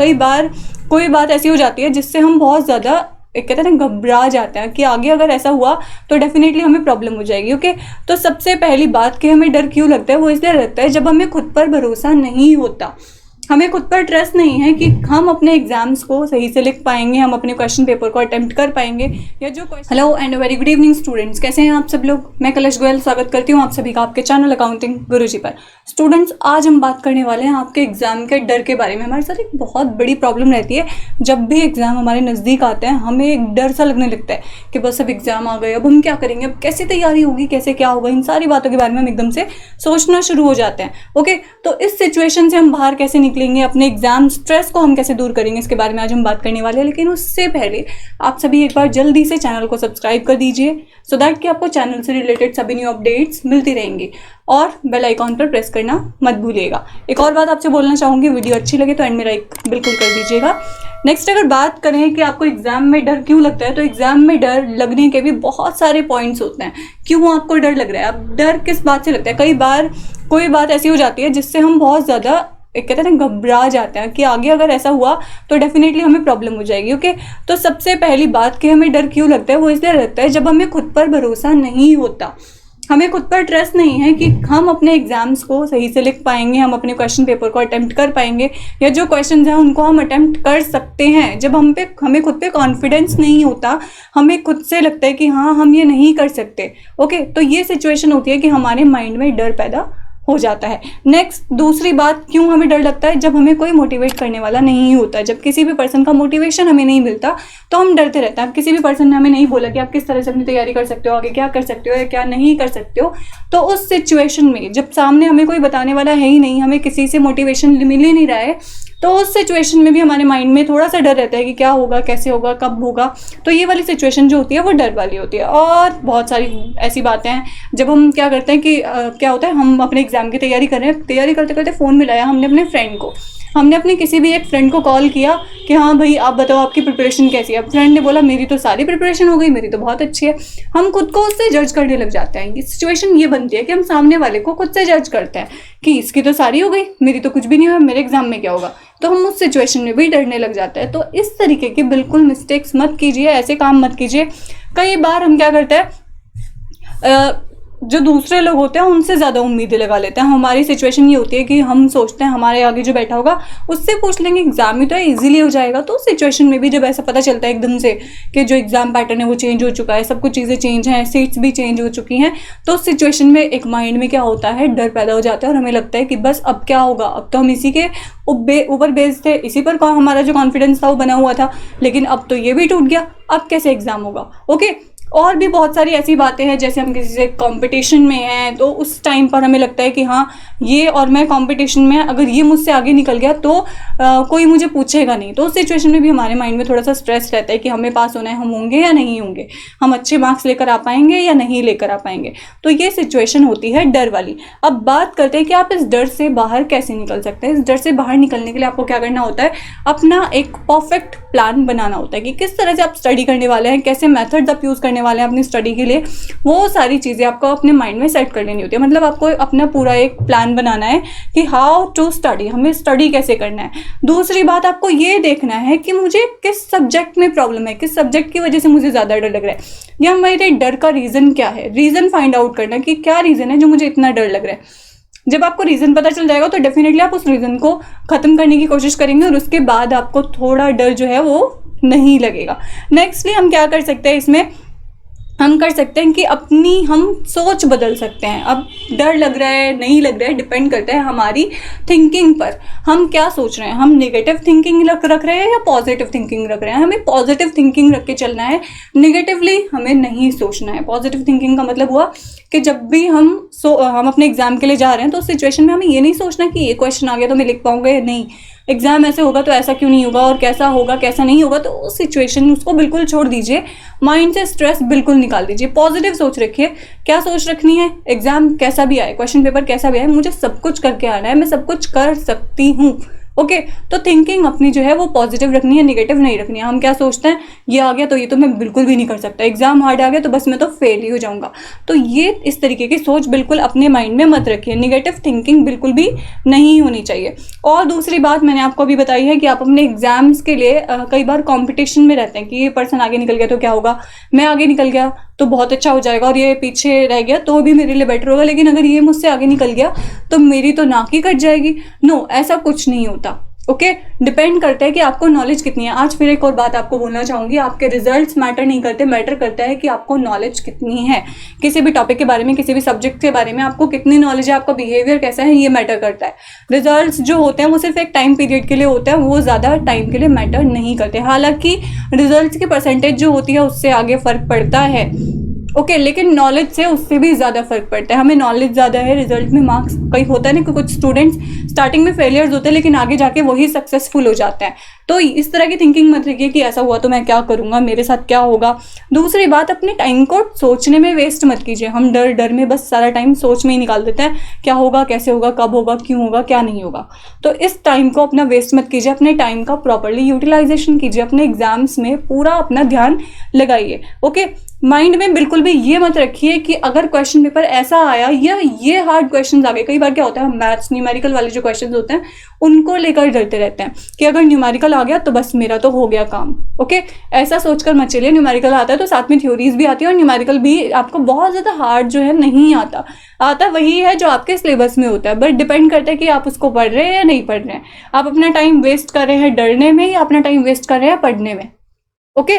कई बार कोई बात ऐसी हो जाती है जिससे हम बहुत ज़्यादा एक कहते हैं ना घबरा जाते हैं कि आगे अगर ऐसा हुआ तो डेफिनेटली हमें प्रॉब्लम हो जाएगी। ओके, तो सबसे पहली बात कि हमें डर क्यों लगता है, वो इसलिए लगता है जब हमें खुद पर भरोसा नहीं होता, हमें खुद पर ट्रस्ट नहीं है कि हम अपने एग्जाम्स को सही से लिख पाएंगे, हम अपने क्वेश्चन पेपर को अटेम्प्ट कर पाएंगे या जो hello and very good evening students, कैसे हैं आप सब लोग। मैं कलश गोयल स्वागत करती हूँ आप सभी का आपके चैनल अकाउंटिंग गुरुजी पर। स्टूडेंट्स, आज हम बात करने वाले हैं आपके एग्जाम के डर के बारे में। हमारे साथ एक बहुत बड़ी प्रॉब्लम रहती है, जब भी एग्जाम हमारे नज़दीक आते हैं हमें एक डर सा लगने लगता है कि बस अब एग्जाम आ गए, अब हम क्या करेंगे, अब कैसे तैयारी होगी, कैसे क्या होगा, इन सारी बातों के बारे में हम एकदम से सोचना शुरू हो जाते हैं। ओके, तो इस सिचुएशन से हम बाहर कैसे निकलेंगे, अपने एग्जाम स्ट्रेस को हम कैसे दूर करेंगे, इसके बारे में आज हम बात करने वाले हैं। लेकिन उससे पहले आप सभी एक बार जल्दी से चैनल को सब्सक्राइब कर दीजिए सो दैट कि आपको चैनल से रिलेटेड सभी न्यू अपडेट्स मिलती रहेंगी और बेल आइकॉन पर प्रेस करना मत भूलिएगा। एक और बात आपसे बोलना चाहूँगी, वीडियो अच्छी लगे तो एंड में लाइक बिल्कुल कर दीजिएगा। नेक्स्ट, अगर बात करें कि आपको एग्जाम में डर क्यों लगता है, तो एग्जाम में डर लगने के भी बहुत सारे पॉइंट्स होते हैं। क्यों आपको डर लग रहा है, अब डर किस बात से लगता है। कई बार कोई बात ऐसी हो जाती है जिससे हम बहुत ज़्यादा एक कहते हैं ना घबरा जाते हैं कि आगे अगर ऐसा हुआ तो डेफिनेटली हमें प्रॉब्लम हो जाएगी। ओके, तो सबसे पहली बात कि हमें डर क्यों लगता है, वो इसलिए लगता है जब हमें खुद पर भरोसा नहीं होता, हमें खुद पर ट्रस्ट नहीं है कि हम अपने एग्जाम्स को सही से लिख पाएंगे, हम अपने क्वेश्चन पेपर को अटेम्प्ट कर पाएंगे या जो क्वेश्चंस हैं उनको हम अटेम्प्ट कर सकते हैं। जब हमें खुद पे कॉन्फिडेंस नहीं होता, हमें खुद से लगता है कि हाँ हम ये नहीं कर सकते। ओके, तो ये सिचुएशन होती है कि हमारे माइंड में डर पैदा हो जाता है। नेक्स्ट, दूसरी बात क्यों हमें डर लगता है, जब हमें कोई मोटिवेट करने वाला नहीं होता, जब किसी भी पर्सन का मोटिवेशन हमें नहीं मिलता तो हम डरते रहते हैं। किसी भी पर्सन ने हमें नहीं बोला कि आप किस तरह से अपनी तैयारी कर सकते हो, आगे क्या कर सकते हो या क्या नहीं कर सकते हो, तो उस सिचुएशन में जब सामने हमें कोई बताने वाला है ही नहीं, हमें किसी से मोटिवेशन मिल ही नहीं रहा है, तो उस सिचुएशन में भी हमारे माइंड में थोड़ा सा डर रहता है कि क्या होगा, कैसे होगा, कब होगा। तो ये वाली सिचुएशन जो होती है वो डर वाली होती है। और बहुत सारी ऐसी बातें हैं जब हम क्या करते हैं कि क्या होता है, हम अपने एग्जाम की तैयारी कर रहे हैं, तैयारी करते करते फ़ोन मिलाया हमने अपने फ्रेंड को, हमने अपने किसी भी एक फ्रेंड को कॉल किया कि हाँ भाई आप बताओ आपकी प्रिपरेशन कैसी है। अब फ्रेंड ने बोला मेरी तो सारी प्रिपरेशन हो गई, मेरी तो बहुत अच्छी है। हम खुद को उससे जज करने लग जाते हैं। ये सिचुएशन ये बनती है कि हम सामने वाले को खुद से जज करते हैं कि इसकी तो सारी हो गई, मेरी तो कुछ भी नहीं हुआ, मेरे एग्जाम में क्या होगा। तो हम उस सिचुएशन में भी डरने लग जाते हैं। तो इस तरीके की बिल्कुल मिस्टेक्स मत कीजिए, ऐसे काम मत कीजिए। कई बार हम क्या करते हैं, जो दूसरे लोग होते हैं उनसे ज़्यादा उम्मीदें लगा लेते हैं। हमारी सिचुएशन ये होती है कि हम सोचते हैं हमारे आगे जो बैठा होगा उससे पूछ लेंगे, एग्जाम में तो ईजिली हो जाएगा। तो उस सिचुएशन में भी जब ऐसा पता चलता है एकदम से कि जो एग्जाम पैटर्न है वो चेंज हो चुका है, सब कुछ चीज़ें चेंज हैं, सीट्स भी चेंज हो चुकी हैं, तो उस सिचुएशन में एक माइंड में क्या होता है, डर पैदा हो जाता है और हमें लगता है कि बस अब क्या होगा, अब तो हम इसी के ऊपर बेस्ड थे, इसी पर हमारा जो कॉन्फिडेंस था वो बना हुआ था, लेकिन अब तो ये भी टूट गया, अब कैसे एग्जाम होगा। ओके, और भी बहुत सारी ऐसी बातें हैं, जैसे हम किसी से कंपटीशन में हैं तो उस टाइम पर हमें लगता है कि हाँ ये और मैं कंपटीशन में, अगर ये मुझसे आगे निकल गया तो कोई मुझे पूछेगा नहीं। तो उस सिचुएशन में भी हमारे माइंड में थोड़ा सा स्ट्रेस रहता है कि हमें पास होना है, हम होंगे या नहीं होंगे, हम अच्छे मार्क्स लेकर आ पाएंगे या नहीं लेकर आ पाएंगे। तो ये सिचुएशन होती है डर वाली। अब बात करते हैं कि आप इस डर से बाहर कैसे निकल सकते हैं। इस डर से बाहर निकलने के लिए आपको क्या करना होता है, अपना एक परफेक्ट प्लान बनाना होता है कि किस तरह से आप स्टडी करने वाले हैं, कैसे मेथड्स आप यूज़ करने वाले हैं अपनी स्टडी के लिए। वो सारी चीज़ें आपको अपने माइंड में सेट कर लेनी होती है। मतलब आपको अपना पूरा एक प्लान बनाना है कि हाउ टू स्टडी, हमें स्टडी कैसे करना है। दूसरी बात, आपको ये देखना है कि मुझे किस सब्जेक्ट में प्रॉब्लम है, किस सब्जेक्ट की वजह से मुझे ज़्यादा डर लग रहा है या मेरे डर का रीज़न क्या है। रीज़न फाइंड आउट करना कि क्या रीज़न है जो मुझे इतना डर लग रहा है। जब आपको रीज़न पता चल जाएगा तो डेफिनेटली आप उस रीज़न को ख़त्म करने की कोशिश करेंगे और उसके बाद आपको थोड़ा डर जो है वो नहीं लगेगा। नेक्स्टली हम क्या कर सकते हैं, इसमें हम कर सकते हैं कि अपनी हम सोच बदल सकते हैं। अब डर लग रहा है नहीं लग रहा है डिपेंड करता है हमारी थिंकिंग पर, हम क्या सोच रहे हैं। हम नेगेटिव थिंकिंग रख रहे हैं या पॉजिटिव थिंकिंग रख रहे हैं। हमें पॉजिटिव थिंकिंग रख के चलना है, नेगेटिवली हमें नहीं सोचना है। पॉजिटिव थिंकिंग का मतलब हुआ कि जब भी हम अपने एग्जाम के लिए जा रहे हैं तो उस सिचुएशन में हमें ये नहीं सोचना कि ये क्वेश्चन आ गया तो मैं लिख पाऊंगा या नहीं, एग्जाम ऐसे होगा तो ऐसा क्यों नहीं होगा और कैसा होगा कैसा नहीं होगा। तो उस सिचुएशन उसको बिल्कुल छोड़ दीजिए, माइंड से स्ट्रेस बिल्कुल निकाल दीजिए। पॉजिटिव सोच रखिए। क्या सोच रखनी है, एग्जाम कैसा भी आए, क्वेश्चन पेपर कैसा भी आए, मुझे सब कुछ करके आना है, मैं सब कुछ कर सकती हूँ। ओके तो थिंकिंग अपनी जो है वो पॉजिटिव रखनी है, निगेटिव नहीं रखनी है। हम क्या सोचते हैं, ये आ गया तो ये तो मैं बिल्कुल भी नहीं कर सकता, एग्जाम हार्ड आ गया तो बस मैं तो फेल ही हो जाऊंगा। तो ये इस तरीके की सोच बिल्कुल अपने माइंड में मत रखिए, निगेटिव थिंकिंग बिल्कुल भी नहीं होनी चाहिए। और दूसरी बात मैंने आपको अभी बताई है कि आप अपने एग्जाम्स के लिए कई बार कॉम्पिटिशन में रहते हैं कि ये पर्सन आगे निकल गया तो क्या होगा, मैं आगे निकल गया तो बहुत अच्छा हो जाएगा, और ये पीछे रह गया तो भी मेरे लिए बेटर होगा, लेकिन अगर ये मुझसे आगे निकल गया तो मेरी तो नाक ही कट जाएगी। नो, ऐसा कुछ नहीं होता। ओके, डिपेंड करता है कि आपको नॉलेज कितनी है। आज फिर एक और बात आपको बोलना चाहूंगी, आपके रिजल्ट्स मैटर नहीं करते, मैटर करता है कि आपको नॉलेज कितनी है किसी भी टॉपिक के बारे में, किसी भी सब्जेक्ट के बारे में आपको कितनी नॉलेज है, आपका बिहेवियर कैसा है, ये मैटर करता है। रिजल्ट्स जो होते हैं वो सिर्फ एक टाइम पीरियड के लिए होते हैं, वो ज़्यादा टाइम के लिए मैटर नहीं करते। हालांकि रिजल्ट्स की परसेंटेज जो होती है उससे आगे फर्क पड़ता है, ओके लेकिन नॉलेज से उससे भी ज़्यादा फर्क पड़ता है। हमें नॉलेज ज़्यादा है, रिजल्ट में मार्क्स कई होता है ना कि कुछ स्टूडेंट्स स्टार्टिंग में फेलियर्स होते हैं लेकिन आगे जाके वही सक्सेसफुल हो जाते हैं। तो इस तरह की थिंकिंग मत रखिए कि ऐसा हुआ तो मैं क्या करूँगा, मेरे साथ क्या होगा। दूसरी बात, अपने टाइम को सोचने में वेस्ट मत कीजिए। हम डर डर में बस सारा टाइम सोच में ही निकाल देते हैं, क्या होगा, कैसे होगा, कब होगा, क्यों होगा, क्या नहीं होगा। तो इस टाइम को अपना वेस्ट मत कीजिए, अपने टाइम का प्रॉपरली यूटिलाइजेशन कीजिए, अपने एग्जाम्स में पूरा अपना ध्यान लगाइए। ओके, माइंड में बिल्कुल भी ये मत रखिए कि अगर क्वेश्चन पेपर ऐसा आया या ये हार्ड क्वेश्चंस आ गए। कई बार क्या होता है, मैथ्स न्यूमेरिकल वाले जो क्वेश्चंस होते हैं उनको लेकर डरते रहते हैं कि अगर न्यूमेरिकल आ गया तो बस मेरा तो हो गया काम। ओके, ऐसा सोचकर मत चलिए। न्यूमेरिकल आता है तो साथ में थ्योरीज भी आती है, और न्यूमेरिकल भी आपको बहुत ज़्यादा हार्ड जो है नहीं आता वही है जो आपके सिलेबस में होता है। बट डिपेंड करता है कि आप उसको पढ़ रहे हैं या नहीं पढ़ रहे हैं, आप अपना टाइम वेस्ट कर रहे हैं डरने में या अपना टाइम वेस्ट कर रहे हैं पढ़ने में। ओके,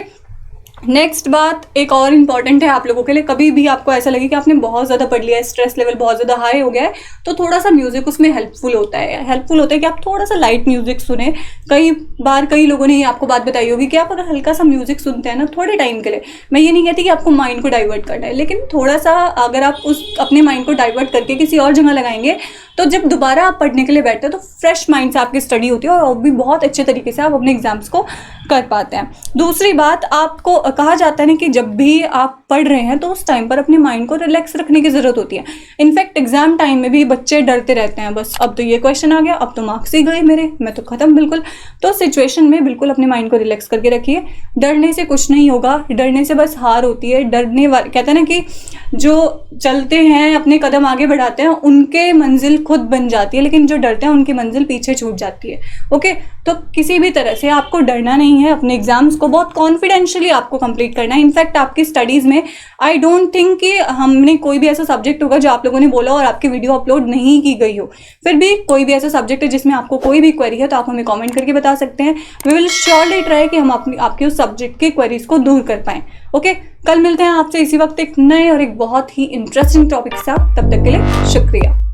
नेक्स्ट बात एक और इम्पॉर्टेंट है आप लोगों के लिए, कभी भी आपको ऐसा लगे कि आपने बहुत ज़्यादा पढ़ लिया है, स्ट्रेस लेवल बहुत ज़्यादा हाई हो गया है, तो थोड़ा सा म्यूजिक उसमें हेल्पफुल होता है कि आप थोड़ा सा लाइट म्यूजिक सुने। कई बार कई लोगों ने आपको बात बताई होगी कि आप अगर हल्का सा म्यूजिक सुनते हैं ना थोड़े टाइम के लिए, मैं ये नहीं कहती कि आपको माइंड को डाइवर्ट करना है, लेकिन थोड़ा सा अगर आप उस अपने माइंड को डाइवर्ट करके किसी और जगह लगाएंगे तो जब दोबारा आप पढ़ने के लिए बैठते हैं तो फ्रेश माइंड से आपकी स्टडी होती है और भी बहुत अच्छे तरीके से आप अपने एग्जाम्स को कर पाते हैं। दूसरी बात, आपको कहा जाता है ना कि जब भी आप पढ़ रहे हैं तो उस टाइम पर अपने माइंड को रिलैक्स रखने की ज़रूरत होती है। इनफैक्ट एग्जाम टाइम में भी बच्चे डरते रहते हैं, बस अब तो ये क्वेश्चन आ गया, अब तो मार्क्स ही गए मेरे, मैं तो खत्म बिल्कुल। तो सिचुएशन में बिल्कुल अपने माइंड को रिलैक्स करके रखिए। डरने से कुछ नहीं होगा, डरने से बस हार होती है। डरने वाले कहते हैं ना कि जो चलते हैं अपने कदम आगे बढ़ाते हैं उनके मंजिल खुद बन जाती है, लेकिन जो डरते हैं उनकी मंजिल पीछे छूट जाती है। ओके, तो किसी भी तरह से आपको डरना नहीं है, अपने एग्जाम्स को बहुत कॉन्फिडेंशियली आपको कंप्लीट करना है। इनफैक्ट आपकी स्टडीज़ में आई डोंट थिंक कि हमने कोई भी ऐसा सब्जेक्ट होगा जो आप लोगों ने बोला और आपकी वीडियो अपलोड नहीं की गई हो। फिर भी कोई भी ऐसा सब्जेक्ट है जिसमें आपको कोई भी क्वेरी है तो आप हमें कमेंट करके बता सकते हैं। वी विल श्योरली ट्राई कि हम आपके उस सब्जेक्ट के क्वेरीज को दूर कर पाएँ। ओके, कल मिलते हैं आपसे इसी वक्त एक नए और एक बहुत ही इंटरेस्टिंग टॉपिक के साथ। तब तक के लिए शुक्रिया।